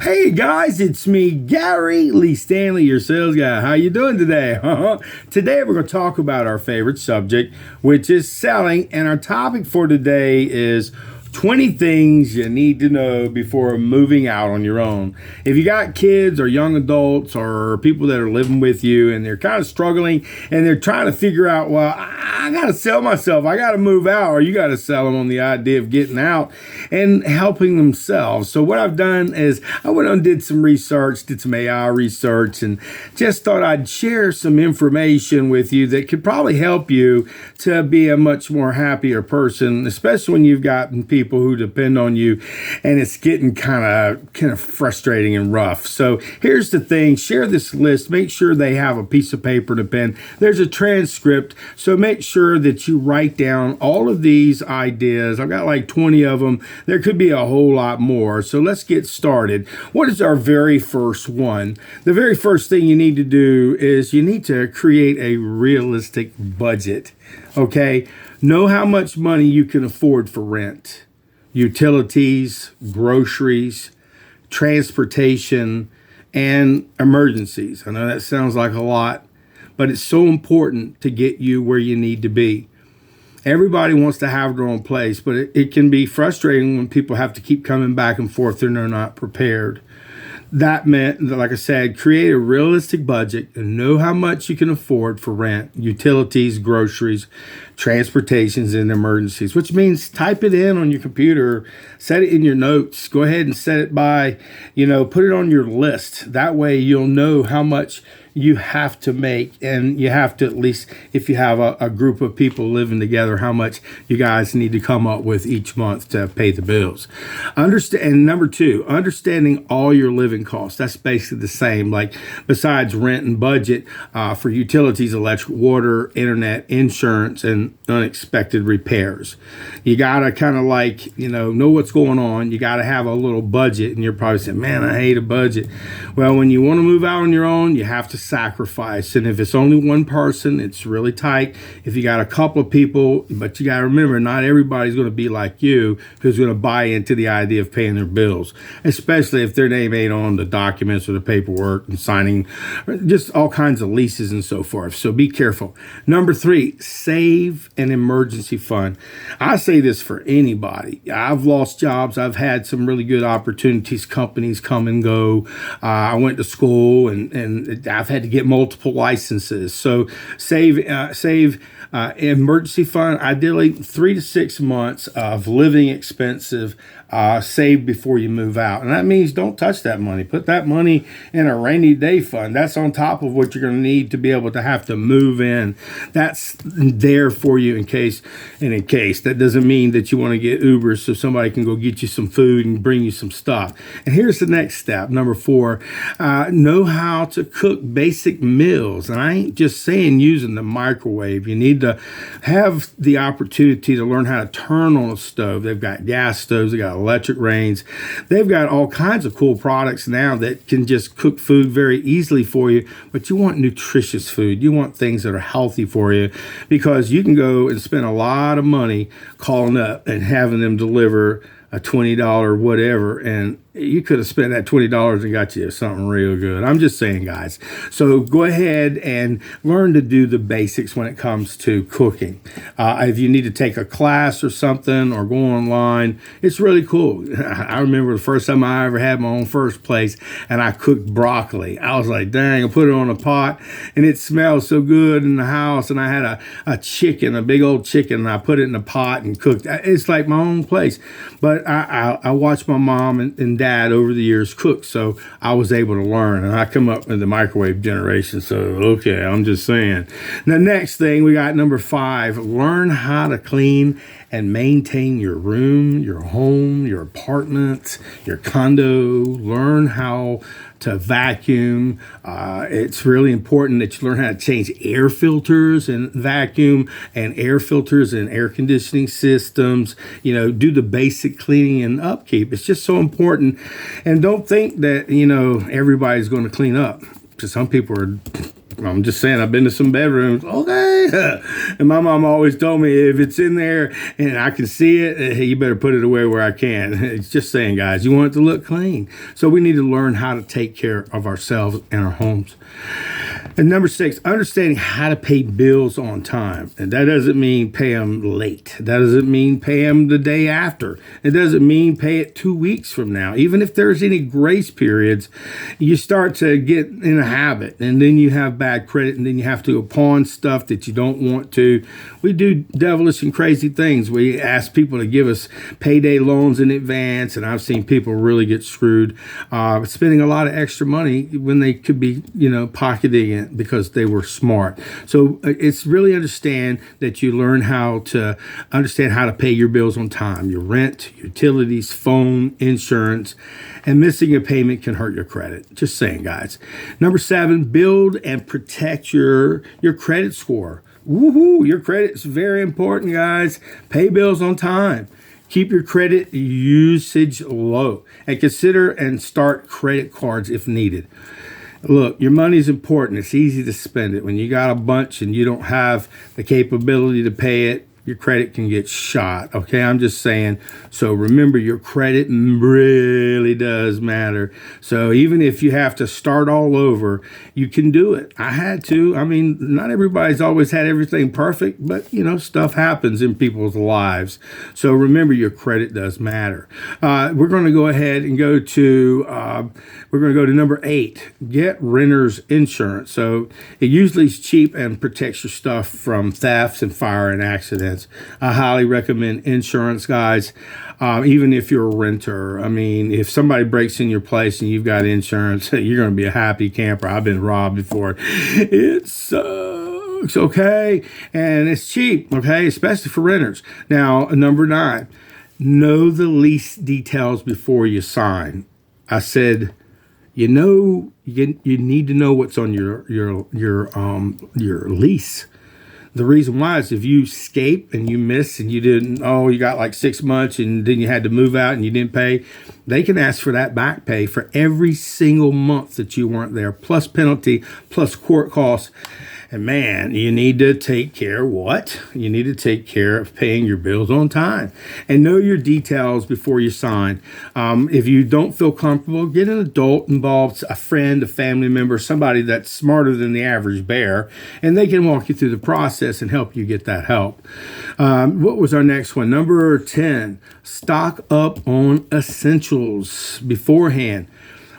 Hey guys, it's me, Gary Lee Stanley, your sales guy. How you doing today? Today we're going to talk about our favorite subject, which is selling, and our topic for today is 20 things you need to know before moving out on your own. If you got kids or young adults or people that are living with you and they're kind of struggling and they're trying to figure out, well, I got to sell myself, I got to move out, or you got to sell them on the idea of getting out and helping themselves. So what I've done is I went on and did some research, did some AI research, and just thought I'd share some information with you that could probably help you to be a much more happier person, especially when you've got people who depend on you and it's getting kind of frustrating and rough. So here's the thing, share this list, make sure they have a piece of paper and a pen. There's a transcript, so make sure that you write down all of these ideas. I've got like 20 of them. There could be a whole lot more. So let's get started. What is our very first one? The very first thing you need to do is you need to create a realistic budget. Okay? Know how much money you can afford for rent, utilities, groceries, transportation, and emergencies. I know that sounds like a lot, but it's so important to get you where you need to be. Everybody wants to have their own place, but it can be frustrating when people have to keep coming back and forth and they're not prepared. That meant, like I said, create a realistic budget and know how much you can afford for rent, utilities, groceries, transportations, and emergencies, which means type it in on your computer, set it in your notes, go ahead and set it by, put it on your list. That way you'll know how much you have to make, and you have to, at least if you have a group of people living together, how much you guys need to come up with each month to pay the bills. And number two, understanding all your living costs. That's basically the same, like besides rent and budget, for utilities, electric, water, internet, insurance, and unexpected repairs. You gotta kind of know what's going on. You gotta have a little budget, and you're probably saying, man, I hate a budget. Well, when you want to move out on your own, you have to sacrifice. And if it's only one person, it's really tight. If you got a couple of people, but you got to remember, not everybody's going to be like you who's going to buy into the idea of paying their bills, especially if their name ain't on the documents or the paperwork and signing just all kinds of leases and so forth. So be careful. Number three, save an emergency fund. I say this for anybody. I've lost jobs. I've had some really good opportunities. Companies come and go. I went to school and I've had to get multiple licenses. So save emergency fund, ideally 3 to 6 months of living expensive saved before you move out. And that means don't touch that money. Put that money in a rainy day fund. That's on top of what you're going to need to be able to have to move in. That's there for you in case. That doesn't mean that you want to get Ubers so somebody can go get you some food and bring you some stuff. And here's the next step. Number 4, know how to cook basic meals. And I ain't just saying using the microwave. You need to have the opportunity to learn how to turn on a stove. They've got gas stoves. They got electric range. They've got all kinds of cool products now that can just cook food very easily for you, but you want nutritious food. You want things that are healthy for you, because you can go and spend a lot of money calling up and having them deliver a $20 whatever, and you could have spent that $20 and got you something real good. I'm just saying, guys. So go ahead and learn to do the basics when it comes to cooking. If you need to take a class or something or go online, it's really cool. I remember the first time I ever had my own first place and I cooked broccoli. I was like, dang, I put it on a pot and it smelled so good in the house. And I had a chicken, a big old chicken, and I put it in a pot and cooked. It's like my own place. But I watched my mom and dad over the years cook, so I was able to learn, and I come up in the microwave generation, so okay, I'm just saying. The next thing, we got number 5, learn how to clean and maintain your room, your home, your apartment, your condo. Learn how to vacuum. It's really important that you learn how to change air filters and vacuum and air filters and air conditioning systems. Do the basic cleaning and upkeep. It's just so important. And don't think that, everybody's going to clean up. Because some people are I'm just saying, I've been to some bedrooms. Okay. And my mom always told me, if it's in there and I can see it, hey, you better put it away where I can. It's just saying, guys, you want it to look clean. So we need to learn how to take care of ourselves and our homes. And number 6, understanding how to pay bills on time. And that doesn't mean pay them late. That doesn't mean pay them the day after. It doesn't mean pay it 2 weeks from now. Even if there's any grace periods, you start to get in a habit, and then you have bad credit, and then you have to go pawn stuff that you don't want to. We do devilish and crazy things. We ask people to give us payday loans in advance, and I've seen people really get screwed, spending a lot of extra money when they could be, pocketing it because they were smart. So it's really understand that you learn how to understand how to pay your bills on time, your rent, utilities, phone, insurance, and missing a payment can hurt your credit. Just saying, guys. Number 7, build and protect your credit score. Woohoo! Your credit is very important, guys. Pay bills on time. Keep your credit usage low, and consider and start credit cards if needed. Look, your money's important. It's easy to spend it. When you got a bunch and you don't have the capability to pay it, your credit can get shot. Okay, I'm just saying. So remember, your credit really does matter. So even if you have to start all over, you can do it. I had to. I mean, not everybody's always had everything perfect, but stuff happens in people's lives. So remember, your credit does matter. We're going to go ahead and go to number 8. Get renter's insurance. So it usually is cheap and protects your stuff from thefts and fire and accidents. I highly recommend insurance, guys. Even if you're a renter. I mean, if somebody breaks in your place and you've got insurance, you're going to be a happy camper. I've been robbed before. It sucks, okay? And it's cheap, okay? Especially for renters. Now, number 9, know the lease details before you sign. I said, you need to know what's on your lease. The reason why is if you escape and you miss and you got like 6 months and then you had to move out and you didn't pay, they can ask for that back pay for every single month that you weren't there, plus penalty, plus court costs. And man, you need to take care of what? You need to take care of paying your bills on time and know your details before you sign. If you don't feel comfortable, get an adult involved, a friend, a family member, somebody that's smarter than the average bear, and they can walk you through the process and help you get that help. What was our next one? Number 10, stock up on essentials beforehand.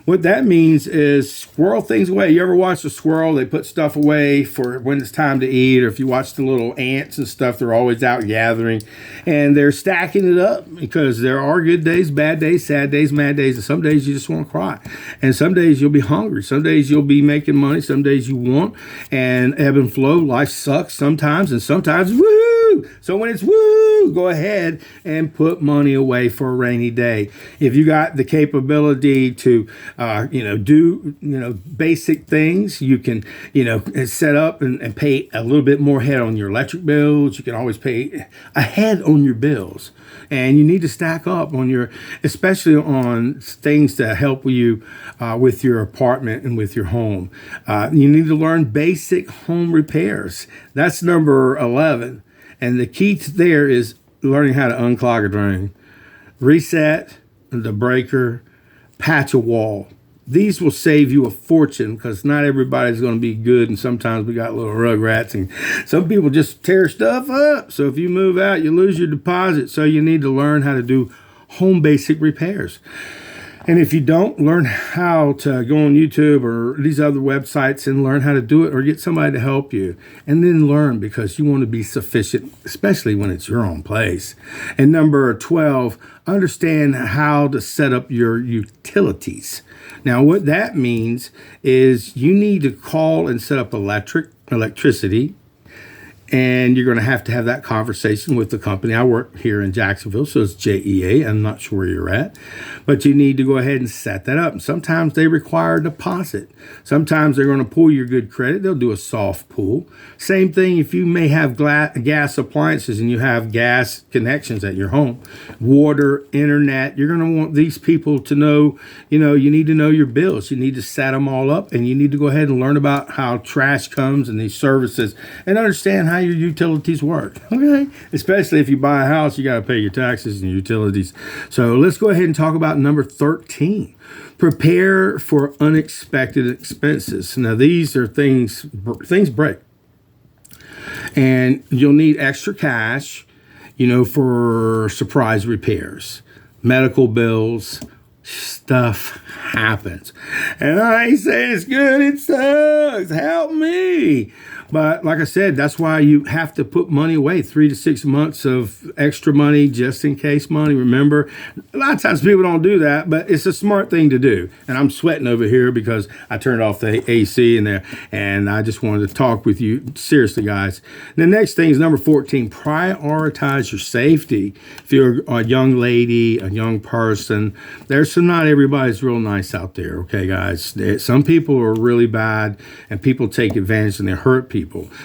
What that means is squirrel things away. You ever watch a squirrel? They put stuff away for when it's time to eat. Or if you watch the little ants and stuff, they're always out gathering. And they're stacking it up because there are good days, bad days, sad days, mad days. And some days you just want to cry. And some days you'll be hungry. Some days you'll be making money. Some days you won't. And ebb and flow. Life sucks sometimes. And sometimes, woo! So when it's woo, go ahead and put money away for a rainy day. If you got the capability to do basic things, you can set up and pay a little bit more ahead on your electric bills. You can always pay ahead on your bills, and you need to stack up on especially on things to help you with your apartment and with your home. You need to learn basic home repairs. That's number 11, and the key to there is learning how to unclog a drain, reset the breaker, patch a wall. These will save you a fortune because not everybody's going to be good, and sometimes we got little rugrats and some people just tear stuff up. So if you move out, you lose your deposit. So you need to learn how to do home basic repairs. And if you don't, learn how to go on YouTube or these other websites and learn how to do it, or get somebody to help you. And then learn, because you want to be sufficient, especially when it's your own place. And number 12, understand how to set up your utilities. Now, what that means is you need to call and set up electricity, And you're going to have that conversation with the company. I work here in Jacksonville, so it's JEA. I'm not sure where you're at, but you need to go ahead and set that up. And sometimes they require a deposit. Sometimes they're going to pull your good credit. They'll do a soft pull. Same thing if you may have gas appliances and you have gas connections at your home, water, internet. You're going to want these people to know, you need to know your bills. You need to set them all up, and you need to go ahead and learn about how trash comes and these services and understand how your utilities work. Okay. Especially if you buy a house, you got to pay your taxes and utilities. So let's go ahead and talk about number 13. Prepare for unexpected expenses. Now, these are things break. And you'll need extra cash, for surprise repairs, medical bills. Stuff happens. And I ain't saying it's good, it sucks. Help me. But like I said, that's why you have to put money away, 3 to 6 months of extra money, just in case money. Remember, a lot of times people don't do that, but it's a smart thing to do. And I'm sweating over here because I turned off the AC in there, and I just wanted to talk with you. Seriously, guys. The next thing is number 14, prioritize your safety. If you're a young lady, a young person, not everybody's real nice out there, okay, guys? Some people are really bad, and people take advantage and they hurt people.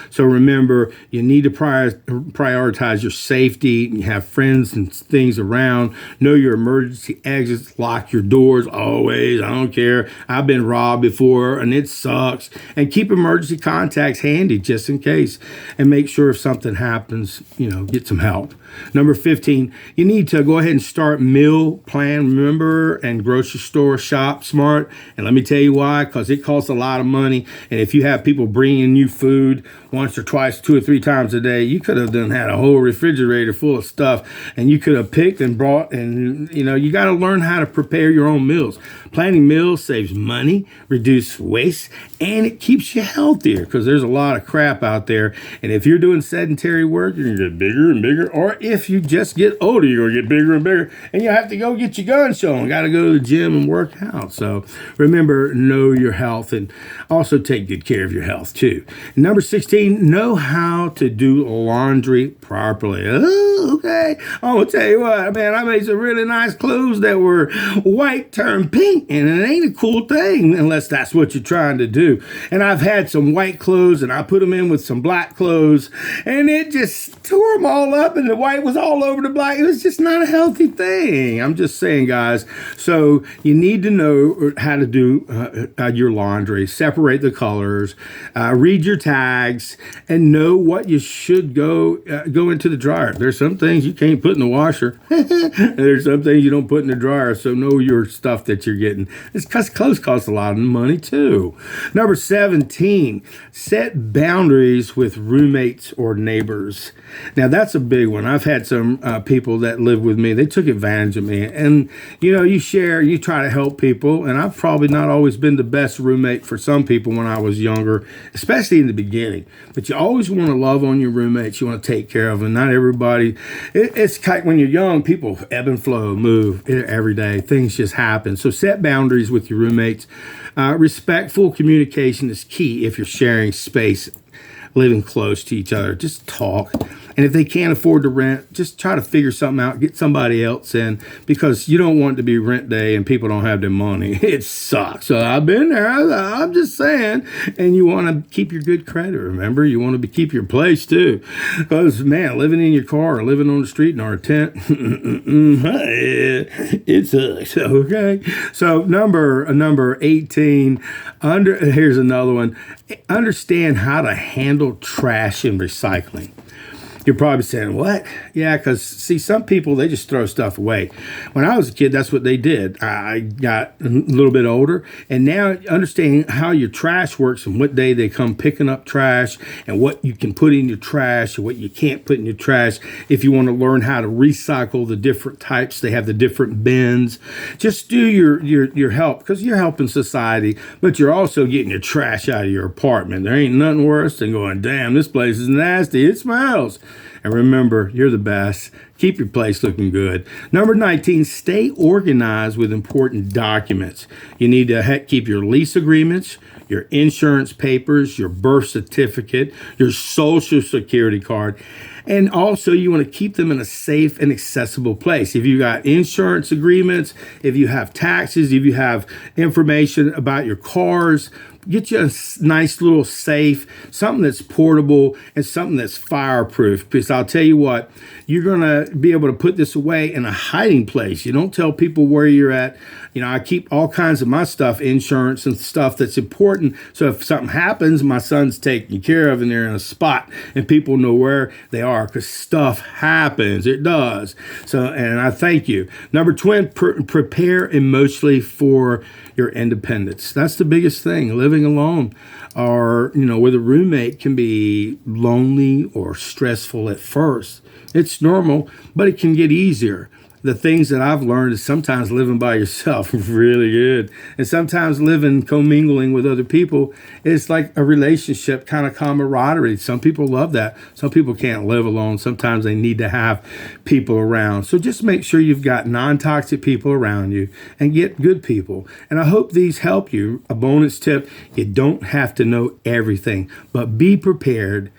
So remember, you need to prioritize your safety. You have friends and things around. Know your emergency exits. Lock your doors always. I don't care. I've been robbed before, and it sucks. And keep emergency contacts handy just in case. And make sure if something happens, get some help. Number 15, you need to go ahead and start meal plan, remember, and grocery store shop smart. And let me tell you why, because it costs a lot of money. And if you have people bringing you food once or twice, 2 or 3 times a day, you could have had a whole refrigerator full of stuff, and you could have picked and brought, and you got to learn how to prepare your own meals. Planning meals saves money, reduces waste, and it keeps you healthier because there's a lot of crap out there. And if you're doing sedentary work, you're going to get bigger and bigger. Or if you just get older, you're going to get bigger and bigger, and you have to go get your gun shown. Got to go to the gym and work out. So remember, know your health, and also take good care of your health too. Number 16, know how to do laundry properly. Oh, okay. I'm going to tell you what, man, I made some really nice clothes that were white turned pink, and it ain't a cool thing unless that's what you're trying to do. And I've had some white clothes, and I put them in with some black clothes, and it just tore them all up, and the white was all over the black. It was just not a healthy thing. I'm just saying, guys. So you need to know how to do your laundry, separate the colors, read your tags, and know what you should go into the dryer. There's some things you can't put in the washer. There's some things you don't put in the dryer. So know your stuff that you're getting. It's because clothes cost a lot of money too. Number 17, set boundaries with roommates or neighbors. Now that's a big one. I've had some people that live with me. They took advantage of me, and you share, you try to help people. And I've probably not always been the best roommate for some people when I was younger, especially in the beginning. But you always want to love on your roommates. You want to take care of them. Not everybody. It's like when you're young, people ebb and flow, move every day. Things just happen. So set boundaries with your roommates. Respectful communication is key if you're sharing space, living close to each other. Just talk. And if they can't afford to rent, just try to figure something out, get somebody else in, because you don't want it to be rent day and people don't have their money. It sucks. So I've been there. I'm just saying. And you want to keep your good credit, remember? You want to keep your place too. Because, man, living in your car or living on the street in our tent, it sucks. Okay? So number 18, here's another one. Understand how to handle trash and recycling. You're probably saying, what? Yeah, because, see, some people, they just throw stuff away. When I was a kid, that's what they did. I got a little bit older, and now understanding how your trash works and what day they come picking up trash and what you can put in your trash and what you can't put in your trash. If you want to learn how to recycle the different types, they have the different bins. Just do your help, because you're helping society, but you're also getting your trash out of your apartment. There ain't nothing worse than going, damn, this place is nasty. It smells. And remember, you're the best. Keep your place looking good. Number 19, stay organized with important documents. You need to keep your lease agreements, your insurance papers, your birth certificate, your social security card. And also, you want to keep them in a safe and accessible place. If you got insurance agreements, if you have taxes, if you have information about your cars, get you a nice little safe, something that's portable and something that's fireproof. Because I'll tell you what, you're going to be able to put this away in a hiding place. You don't tell people where you're at. You know, I keep all kinds of my stuff, insurance and stuff that's important. So if something happens, my son's taken care of and they're in a spot and people know where they are because stuff happens. It does. So, and I thank you. Number 20, prepare emotionally for your independence. That's the biggest thing. Living alone or, you know, with a roommate can be lonely or stressful at first. It's normal, but it can get easier. The things that I've learned is sometimes living by yourself is really good. And sometimes living, commingling with other people is like a relationship, kind of camaraderie. Some people love that. Some people can't live alone. Sometimes they need to have people around. So just make sure you've got non-toxic people around you and get good people. And I hope these help you. A bonus tip, you don't have to know everything, but be prepared.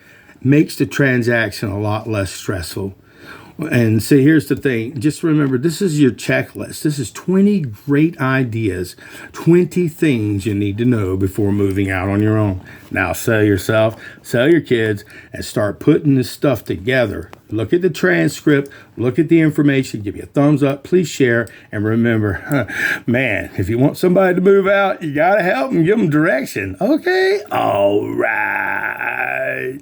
Makes the transaction a lot less stressful. And see, here's the thing. Just remember, this is your checklist. This is 20 great ideas, 20 things you need to know before moving out on your own. Now, sell yourself, sell your kids, and start putting this stuff together. Look at the transcript, look at the information, give you a thumbs up, please share, and remember, man, if you want somebody to move out, you got to help them, give them direction. Okay? All right.